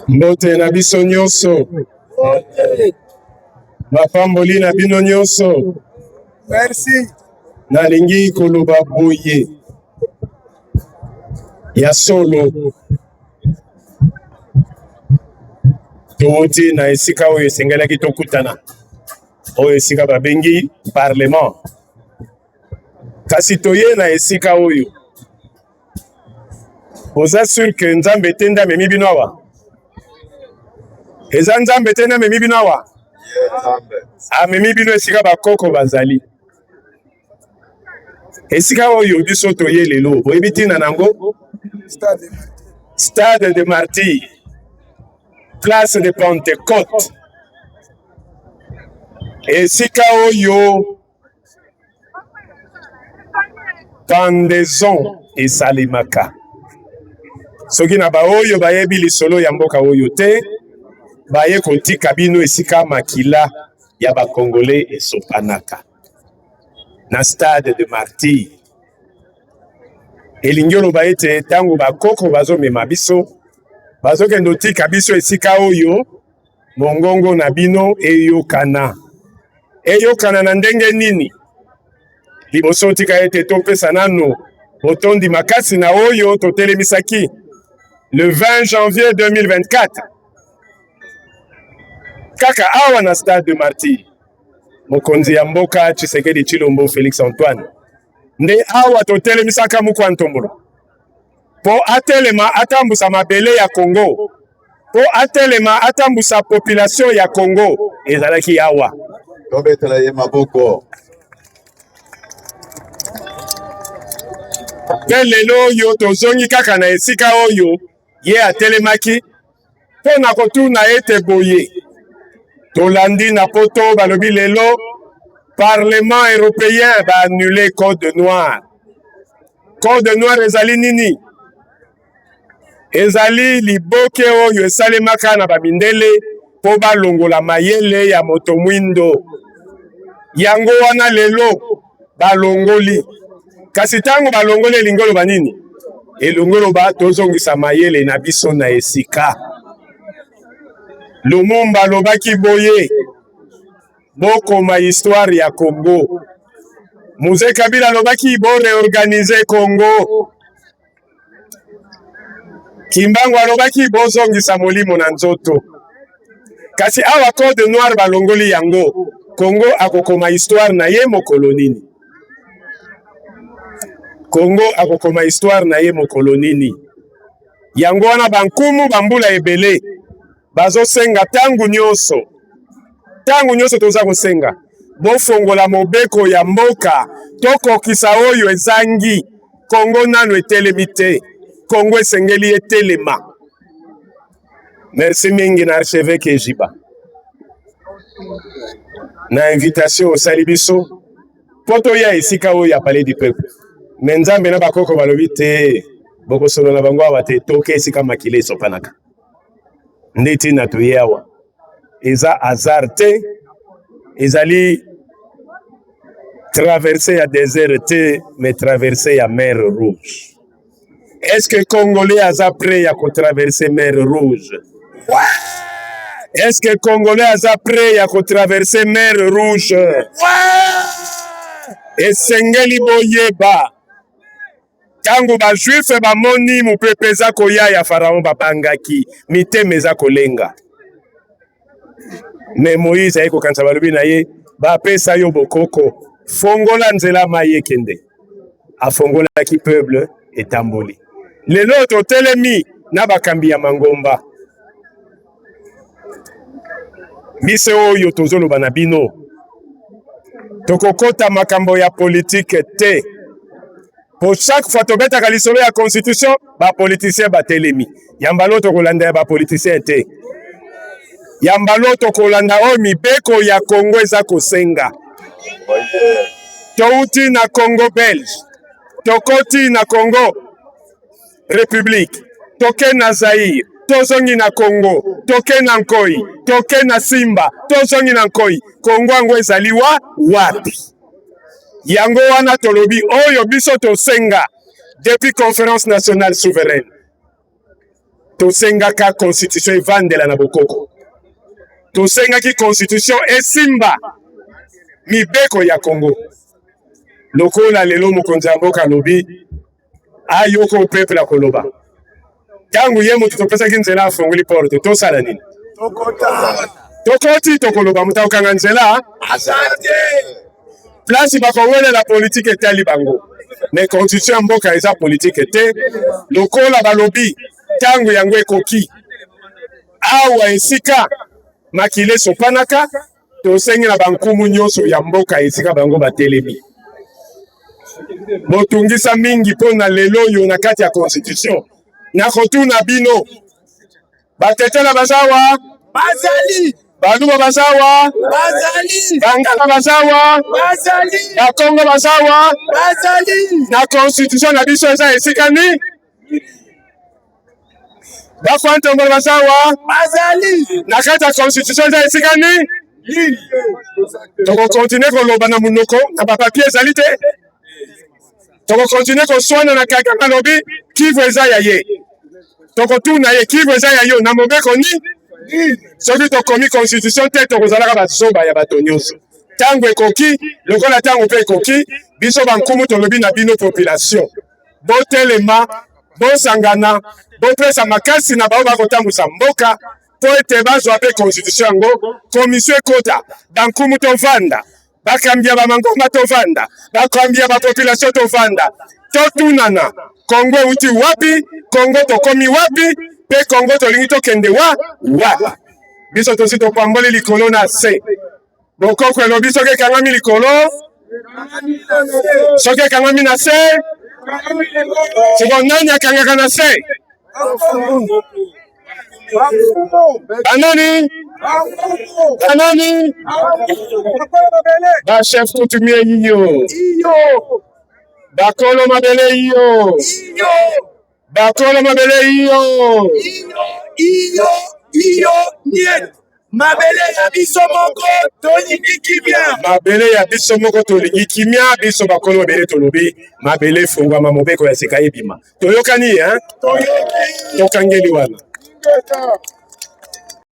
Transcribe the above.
Mbote na biso nyonso. Mapamboli na bino nyonso. Merci. Nalingi koloba boye. Ya solo. Touti na esika oyo esengelaki tokutana. Oyo esika babengi parlement. Kasi toye na esika oyo. Oza sûr que Nzambe tenda memi bino awa. Eza Nzambe tenda memi bino awa. Amemi bino esika bakoko bazali. Esika oyo biso toye lelo. Boyebi tina nango? Stade de Martyrs. Place de Pentecôte. Esika oyo pendaison esalemaka. Soki na ba oyo bayebi lisolo ya mboka oyo te, baye kotika bino esika makila ya ba Congolais esopanaka. Na stade de Martyrs. Elingi oloba ete tango bakoko bazomema biso, bazokende tika biso esika oyo, mongongo na bino eyokana. Eyokana na ndenge nini? Liboso tika ete topesa nano botondi makasi na oyo totelemisaki. Le 20 janvier 2024, kaka awa na stade de Martyrs, mokonzi ya mboka Tshisekedi Tshilombo Félix Antoine, nde awa totelemisaka Mukwa Ntombolo, po atelema atambusa mabele ya Congo, po atelema atambusa population ya Congo, ezalaki awa. Tobetela ye maboko. Pe lelo oyo tozongi kaka na esika oyo ye atelemaki mpo na kotuna ete boye tolandi na poto balobi lelo Parlement européen ba annulé Code Noir. Code Noir ezali nini? Ezali liboke oyo esalemaka na bamindele po balongola mayele ya moto mwindo. Yango wana lelo balongoli. Kasi tango balongoli elingolo banini? Elongolo ba tozongisa mayele na biso na esika. Lumumba lobaki boye. Bokoma histoire ya Congo. Mzee Kabila lobaki bo réorganiser Congo. Kimbangu alobaki bozongisa molimo na nzoto. Kasi awa Code Noir balongoli yango. Congo akokoma histoire na ye mokolo nini? Congo akokoma histoire na ye mokolo nini? Yango wana bankumu bambula ebele. Bazosenga tangu nyonso. Tangu nyonso toza kosenga. Bofongola mobeko ya mboka. Tokokisa oyo ezangi. Congo nano etelemi te. Congo esengeli etelema. Merci mingi na archevêque Ejiba. Na invitation au Salibiso. Poto ya esika oyo ya Palais du Peuple. Nzambe na bakoko balobi te. Boko solo na bango awa te toke esika makile esopanaka. Ndeti na toyewa. Eza hasard te. Ezali traverser ya désert te, mais traverser ya mer rouge. Est-ce que Congolais aza prêt ya ko traverser mer rouge? Ouais! Est-ce que Congolais aza prêt ya ko traverser mer rouge? Ouais! Esengeli boyeba. Tango ba juif ba moni mupepe eza koya ya Pharaon babangaki, miteme eza kolenga. Mais Moïse ayeko kanisa balobi na ye, ba pesa yo bokoko, fongola nzela maye kende. Afongola ki peuple etamboli. Lelo totelemi na bakambi ya mangomba. Biso oyo tozoloba na bino. Tokokota makambo ya politique te. Pour chaque fois tobetaka lisolo ya constitution, ba politicien batelemi. Yambalo tokolanda ya ba politicien te. Yambalo tokolanda o mibeko ya Congo eza kosenga. Touti na Congo Belge. Tokoti na Congo République. Toke na Zaïre. Tozongi na Congo. Toke na Nkoi. Toke na Simba. Tozongi na Nkoi. Congo ango ezali wapi? Yango wana tolobi oyo biso tosenga depuis conférence nationale souveraine. tosengaka constitution evandela na bokoko. Tosengaki constitution esimba mibeko ya Congo. Lokola lelo mokonzi ya mboka lobi ayoko peuple la koloba. Tangu ye mutu topesaki nzela afunguli porte tosala nini? Tokoti tokoloba mutakanga nzela asante. Place bakongole la politique etali bango. Mais constitution mboka eza politique te. Lokola balobi tangu yango ekoki. Awa esika makile sopanaka tosengi na bankumu nyonso ya mboka esika bango batelemi. Botungisa mingi pona lelo yo na kati ya constitution. Na kotuna bino. Batetela bazawa bazali. Baluba bazawa bazali. Bangala bazawa bazali. Bakongo bazawa bazali. Na constitution na biso eza esika ni bakwantombola bazawa bazali. Na kati ya constitution eza esika ni toko continue koloba na munoko na bapapie ezali te. Toko continue koswana na kaka kalobi Kivu eza ya ye. Toko tuna ye Kivu eza ya yo na mobeko ni soki tokomi constitution te tokozalaka bazoba ya bato nyonso. Tango ekoki lokola tango mpe ekoki biso bankumu tolobi na bino population botelema bosangana bopesa makasi na bao bakotambusa mboka po ete bazwa mpe constitution yango komisio ekota bankumu tovanda bakambia bamangomba tovanda bakambia bapopulation tovanda totunana Kongo euti wapi Kongo tokomi wapi pe Kongo tolingi tokende wapi biso tosi topamboli likolo na se bokoko elobi soki ekangami likolo soki ekangami na se siko nani akangaka na se Banani ba chef coutumier iyo bakolo mabele iyo bakolo mabele iyo niet mabele ya biso moko tolingi kimia mabele ya biso moko tolingi kimia biso bakolo mabele tolobi mabele fungwama mobeko ya sika ebima toyokani tokangeli wana